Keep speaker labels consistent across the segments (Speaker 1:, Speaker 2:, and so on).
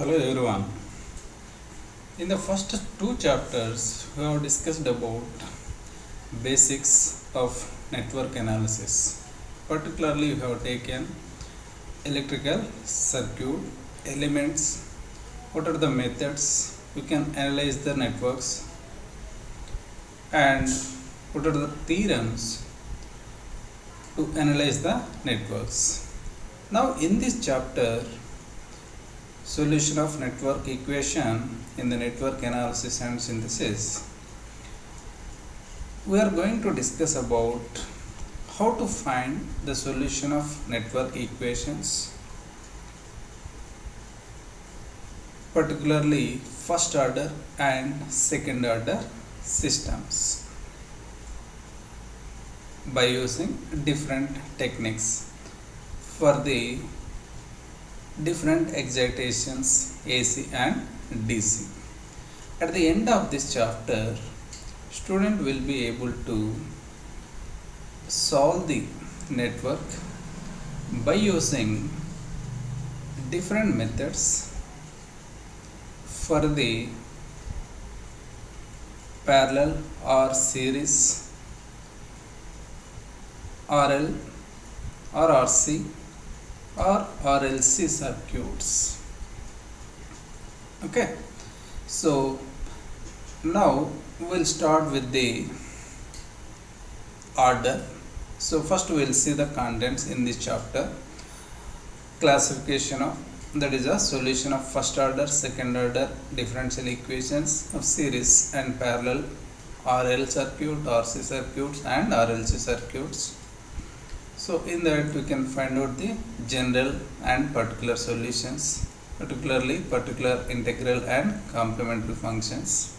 Speaker 1: Hello everyone. In the first two chapters, we have discussed about basics of network analysis. Particularly, we have taken electrical circuit elements. What are the methods we can analyze the networks, and what are the theorems to analyze the networks. Now, in this chapter, solution of network equation in the network analysis and synthesis, we are going to discuss about how to find the solution of network equations, particularly first order and second order systems, by using different techniques for the different excitations AC and DC. At the end of this chapter, student will be able to solve the network by using different methods for the parallel or series, RL or RC or RLC circuits. Okay, so now we'll start with the order. So first we'll see the contents in this chapter. Classification of, that is a solution of first order, second order differential equations of series and parallel RL circuit, RC circuits and RLC circuits. So in that we can find out the general and particular solutions, particularly particular integral and complementary functions,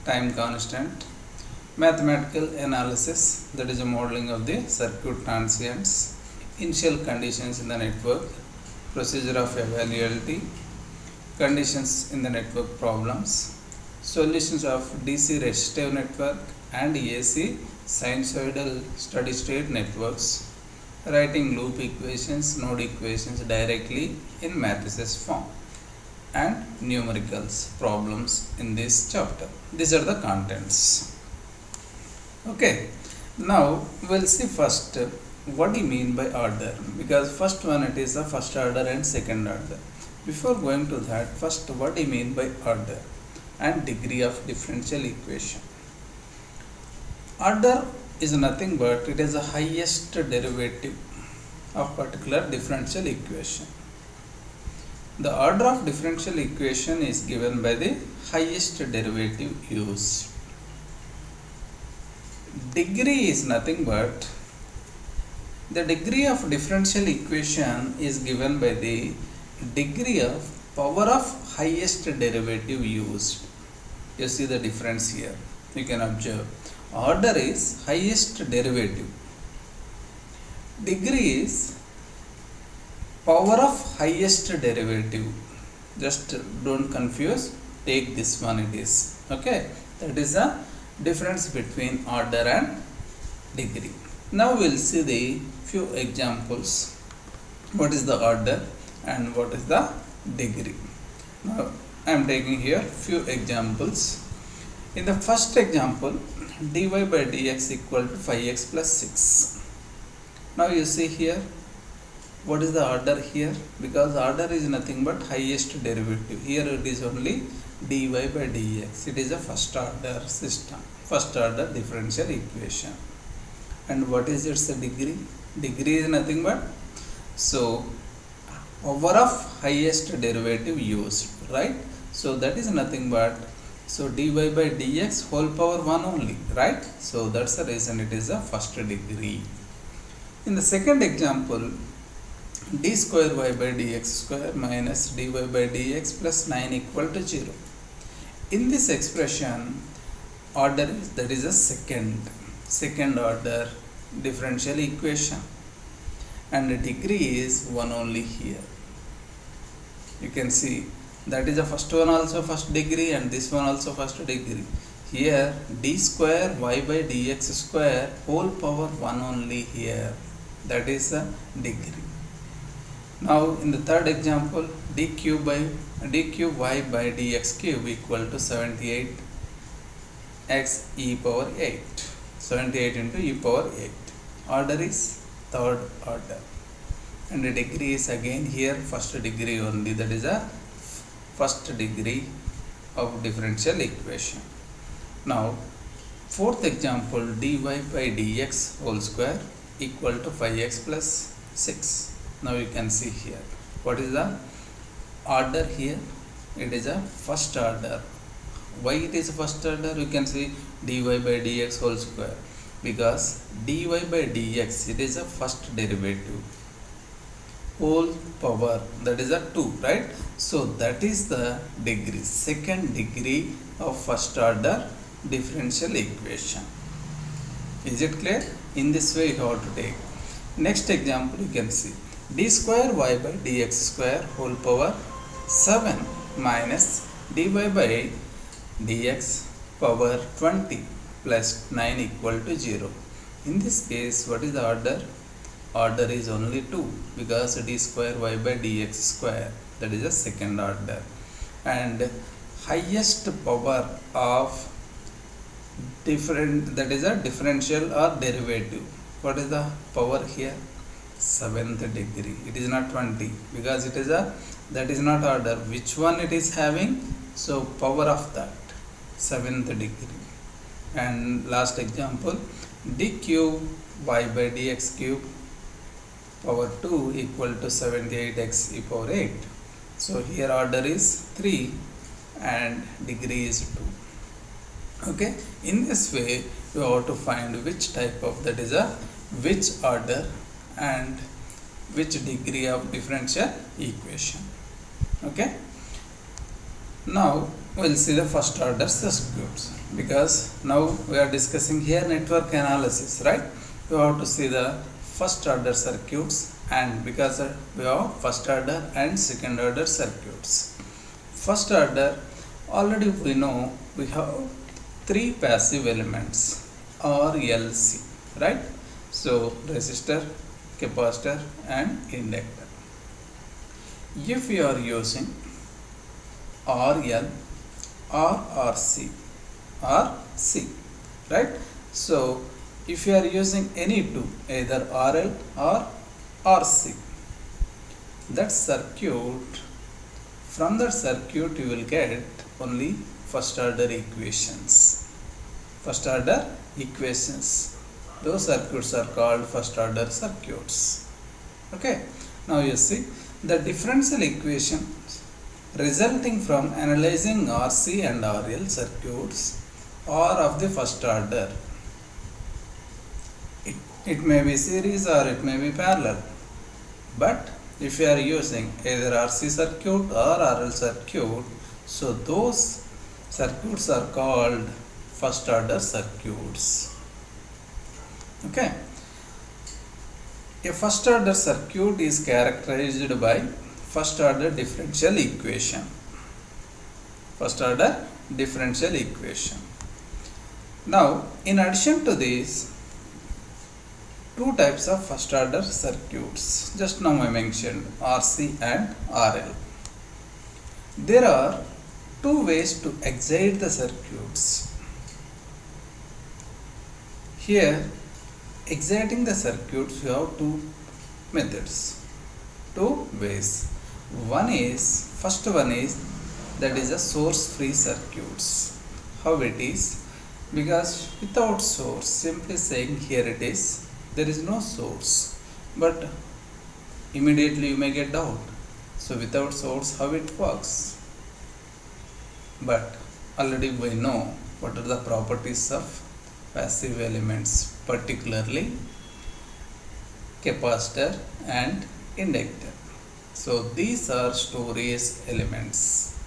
Speaker 1: time constant, mathematical analysis, that is a modeling of the circuit transients, initial conditions in the network, procedure of evaluability, conditions in the network problems, solutions of DC resistive network and AC sinusoidal steady state networks, writing loop equations, node equations directly in matrices form, and numericals problems in this chapter. These are the contents. Okay, now we'll see first what do you mean by order, because first one it is the first order and second order. Before going to that, first what do you mean by order and degree of differential equation. Order is nothing but it is the highest derivative of particular differential equation. The order of differential equation is given by the highest derivative used. Degree is nothing but the degree of differential equation is given by the degree of power of highest derivative used. You see the difference here. You can observe. Order is highest derivative. Degree is power of highest derivative. Just don't confuse. Take this one it is. Okay. That is the difference between order and degree. Now we'll see the few examples. What is the order and what is the degree? Now I am taking here few examples. In the first example, dy by dx equal to 5x plus 6. Now you see here, what is the order here? Because order is nothing but highest derivative. Here it is only dy by dx. It is a first order system, first order differential equation. And what is its degree? Degree is nothing but, so power of highest derivative used, right? So that is nothing but, so dy by dx whole power 1 only, right? So that's the reason it is a first degree. In the second example, d square y by dx square minus dy by dx plus 9 equal to 0. In this expression, order is, that is a second order differential equation, and the degree is 1 only here. You can see that is the first one also first degree and this one also first degree. Here d square y by dx square whole power 1 only here, that is a degree. Now in the third example, dqy by dx cube equal to 78 x e power 8. 78 into e power 8. Order is third order. And the degree is again here first degree only, that is a first degree of differential equation. Now fourth example, dy by dx whole square equal to 5x plus 6. Now you can see here what is the order here. It is a first order. Why it is first order? You can see dy by dx whole square, because dy by dx, it is a first derivative, whole power, that is a 2, right? So that is the degree, second degree of first order differential equation. Is it clear? In this way you have to take. Next example, you can see d square y by dx square whole power 7 minus dy by dx power 20 plus 9 equal to 0. In this case, what is the order? Order is only 2, because d square y by dx square, that is a second order. And highest power of that is a differential or derivative. What is the power here? 7th degree. It is not 20, because it is a, that is not order. Which one it is having? So power of that 7th degree. And last example, d cube y by dx cube power 2 equal to 78x e power 8. So here order is 3 and degree is 2. Okay, in this way you have to find which type of, that is a which order and which degree of differential equation. Okay, now we'll see the first order circuits, because now we are discussing here network analysis, right? You have to see the first order circuits, and because we have first order and second order circuits. First order, already we know we have 3 passive elements or LC, right? So resistor, capacitor and inductor. If you are using RL or RC or C, right? So if you are using any two, either RL or RC, that circuit, from that circuit you will get only first order equations. First order equations, those circuits are called first order circuits. Okay, now you see the differential equations resulting from analyzing RC and RL circuits are of the first order. It may be series or it may be parallel, but if you are using either RC circuit or RL circuit, so those circuits are called first order circuits. Okay, a first order circuit is characterized by first order differential equation. First order differential equation. Now in addition to this, 2 types of first order circuits, just now I mentioned RC and RL. There are 2 ways to excite the circuits. Here, exciting the circuits, you have 2 methods, 2 ways. First one is that is a source free circuits. How it is? Because without source, simply saying here it is, there is no source, but immediately you may get doubt. So without source, how it works? But already we know what are the properties of passive elements, particularly capacitor and inductor. So these are storage elements.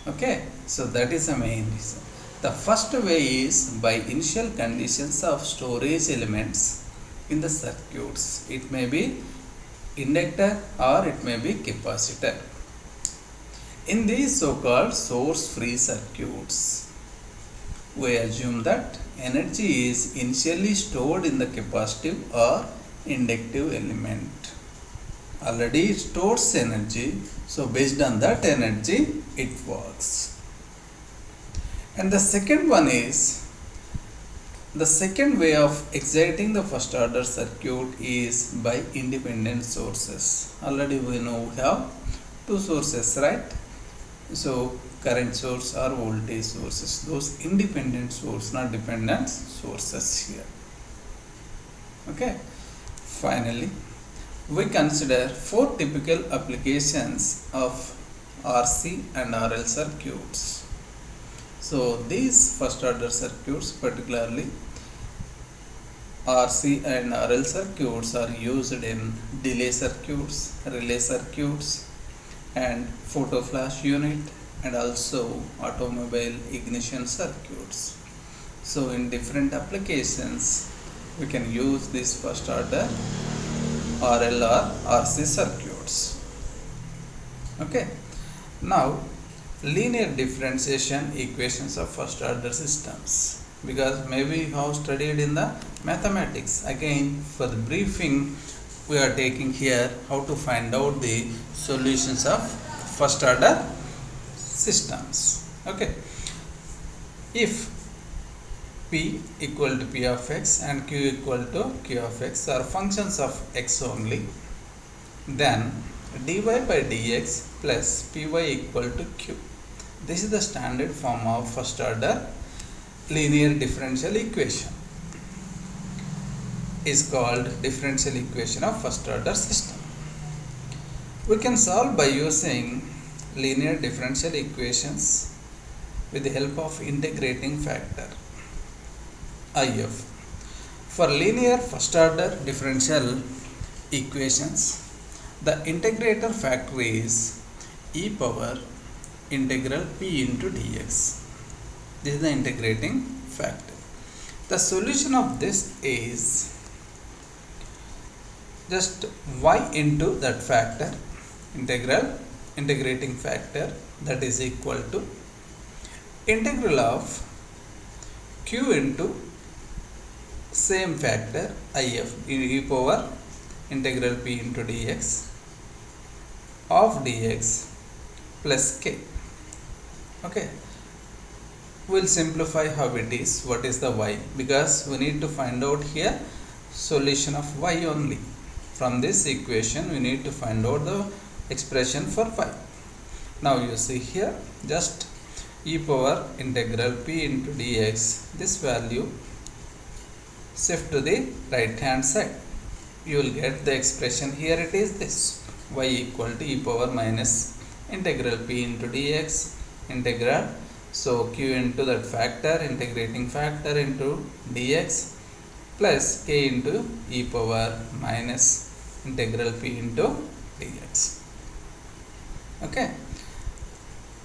Speaker 1: Okay, so that is the main reason. The first way is by initial conditions of storage elements in the circuits. It may be inductor or it may be capacitor. In these so-called source-free circuits, we assume that energy is initially stored in the capacitive or inductive element. Already it stores energy, So based on that energy it works. And the second one is, the second way of exciting the first order circuit is by independent sources. Already we know we have two sources, right? So current source or voltage sources, those independent source, not dependent sources here. Okay. Finally, we consider four typical applications of RC and RL circuits. So these first order circuits, particularly RC and RL circuits, are used in delay circuits, relay circuits, and photo flash unit, and also automobile ignition circuits. So in different applications we can use this first order RL or RC circuits. Okay. Now linear differentiation equations of first order systems, because maybe you have studied in the mathematics. Again, for the briefing we are taking here how to find out the solutions of first order systems. Okay. If P equal to P of x and Q equal to Q of x are functions of x only, then dy by dx plus Py equal to Q. This is the standard form of first order linear differential equation. Is called differential equation of first order system. We can solve by using linear differential equations with the help of integrating factor IF. For linear first order differential equations, the integrator factor is e power integral p into dx. This is the integrating factor. The solution of this is just y into that factor, integrating factor, that is equal to integral of q into same factor if, e power integral p into dx of dx plus k. Okay, we'll simplify how it is, what is the y, because we need to find out here solution of y only. From this equation we need to find out the expression for y. Now you see here, just e power integral p into dx, this value shift to the right hand side, you will get the expression. Here it is this y equal to e power minus integral p into dx integral, so q into that factor, integrating factor into dx plus k into e power minus integral p into dx. Okay,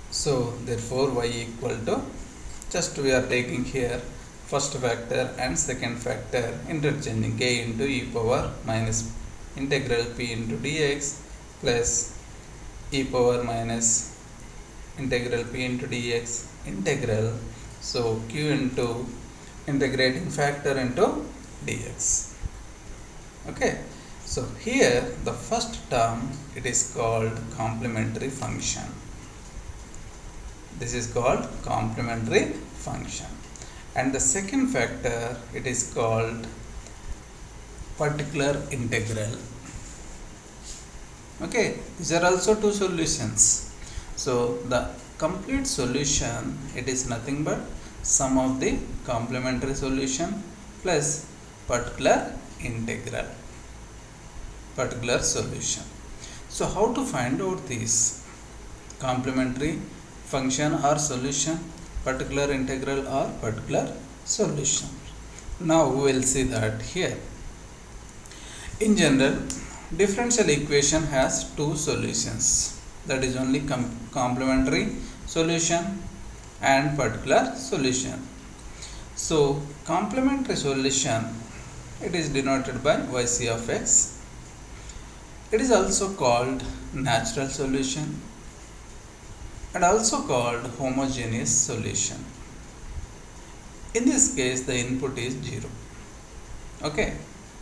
Speaker 1: so therefore y equal to, just we are taking here first factor and second factor, interchanging k into e power minus integral p into dx plus e power minus integral p into dx integral, so q into integrating factor into dx. Okay, so here the first term, it is called complementary function. This is called complementary function, and the second factor, it is called particular integral. Okay, these are also two solutions. So the complete solution, it is nothing but sum of the complementary solution plus particular integral, particular solution. So how to find out this complementary function or solution, particular integral or particular solution? Now we will see that here. In general, differential equation has two solutions, that is only complementary solution and particular solution. So complementary solution, it is denoted by yc of x. It is also called natural solution and also called homogeneous solution. In this case the input is 0. Okay,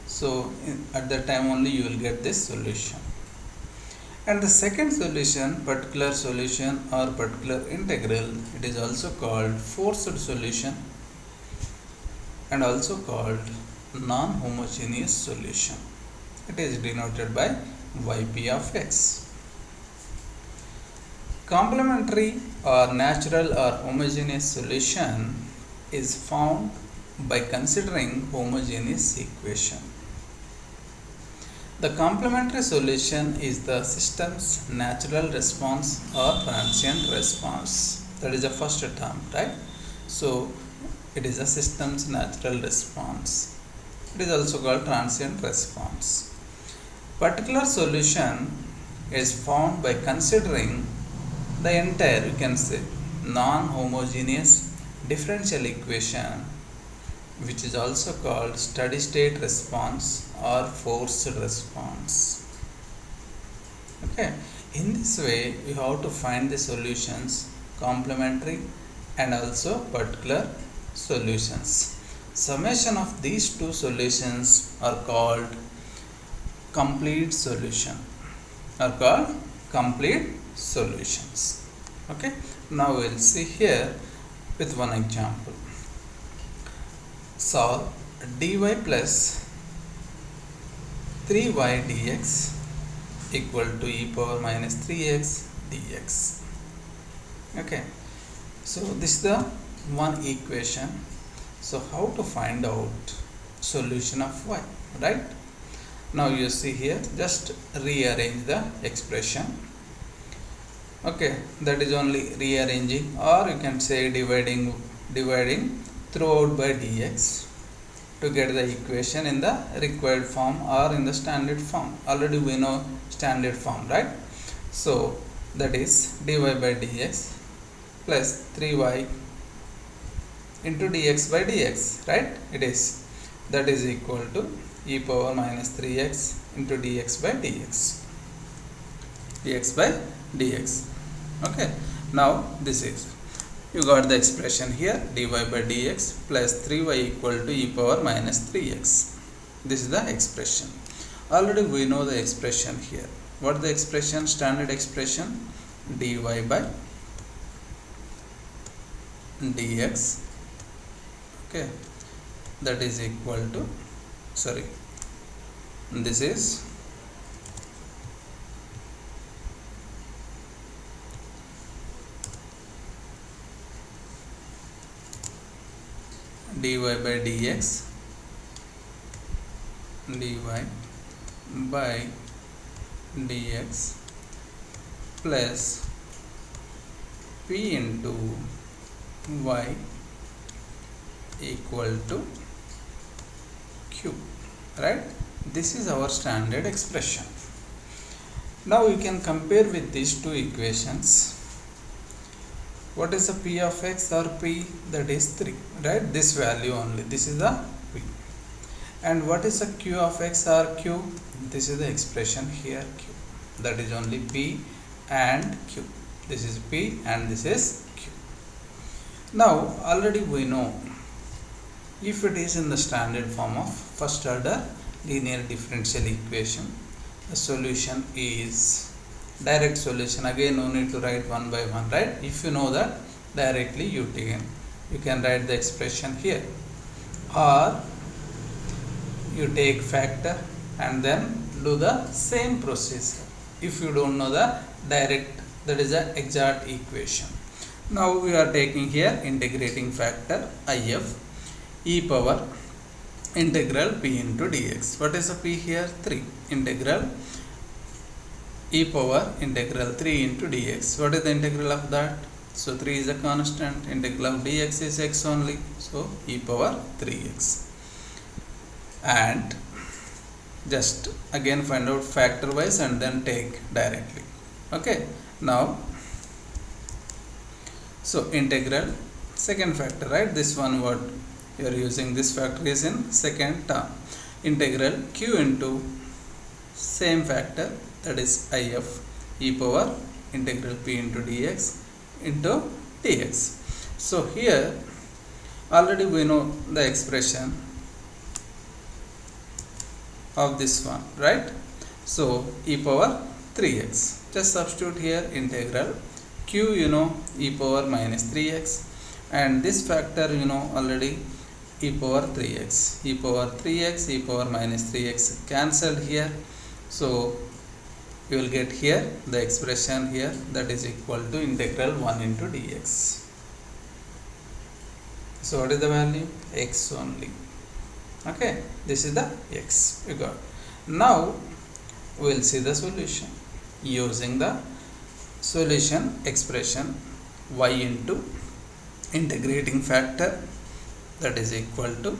Speaker 1: so at that time only you will get this solution. And the second solution, particular solution or particular integral, it is also called forced solution and also called non-homogeneous solution. It is denoted by yp of x. Complementary or natural or homogeneous solution is found by considering homogeneous equation. The complementary solution is the system's natural response or transient response. That is the first term, right? So it is a system's natural response. It is also called transient response. Particular solution is found by considering the entire, you can say, non-homogeneous differential equation, which is also called steady state response or forced response. Okay, in this way we have to find the solutions, complementary and also particular solutions. Summation of these two solutions are called complete solution, are called complete solutions. Okay, now we'll see here with one example. Solve dy plus 3y dx equal to e power minus 3x dx. Okay, so this is the one equation. So how to find out solution of y, right? Now you see here, just rearrange the expression. Okay, that is only rearranging, or you can say dividing throughout by dx to get the equation in the required form or in the standard form. Already we know standard form, right? So that is dy by dx plus 3y into dx by dx, right? It is, that is equal to e power minus 3x into dx by dx, okay. Now this is, you got the expression here, dy by dx plus 3y equal to e power minus 3x. This is the expression. Already we know the expression here. What is the expression? Standard expression, dy by dx, okay, that is equal to, sorry, this is dy by dx, dy by dx plus p into y equal to q, right? This is our standard expression. Now you can compare with these two equations. What is the p of x or p? That is 3, right? This value only, this is the p. And what is the q of x or q? This is the expression here, q, that is only p and q. This is p and this is q. Now already we know, if it is in the standard form of first order linear differential equation, the solution is direct solution. Again, no need to write one by one, right? If you know that, directly you can write the expression here, or you take factor and then do the same process. If you don't know the direct, that is the exact equation. Now we are taking here integrating factor if e power integral p into dx. What is the p here? 3. Integral e power integral 3 into dx. What is the integral of that? So 3 is a constant, integral of dx is x only, so e power 3x. And just again find out factor wise and then take directly. Okay, now so integral second factor, right? This one what you are using, this factor is in second term. Integral q into same factor, that is if e power integral p into dx into dx. So here already we know the expression of this one, right? So e power 3x. Just substitute here integral q, e power minus 3x, and this factor already e power 3x, e power 3x, e power minus 3x cancelled here. So you will get here the expression here, that is equal to integral 1 into dx. So what is the value? X only. Okay, this is the x we got. Now we will see the solution using the solution expression y into integrating factor, that is equal to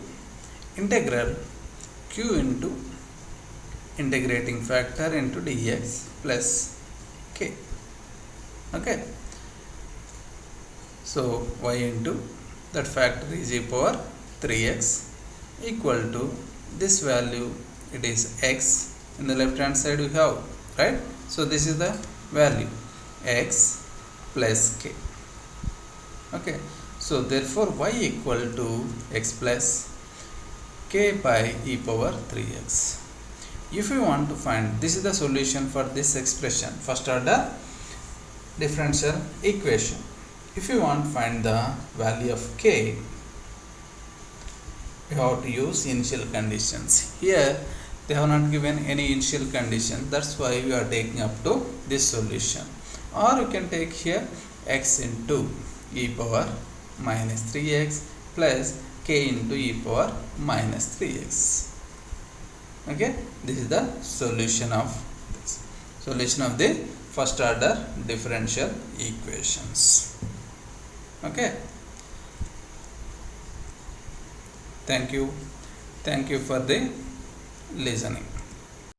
Speaker 1: integral q into integrating factor into dx plus k. Okay, so y into that factor is e power 3x equal to this value, it is x. In the left hand side we have, right? So this is the value x plus k. Okay, so therefore y equal to x plus k by e power 3x. If you want to find, this is the solution for this expression, first order differential equation. If you want to find the value of k, you have to use initial conditions. Here they have not given any initial condition, that's why we are taking up to this solution. Or you can take here x into e power minus 3x plus k into e power minus 3x. Okay, this is the solution of this, solution of the first order differential equations. Okay, thank you for the listening.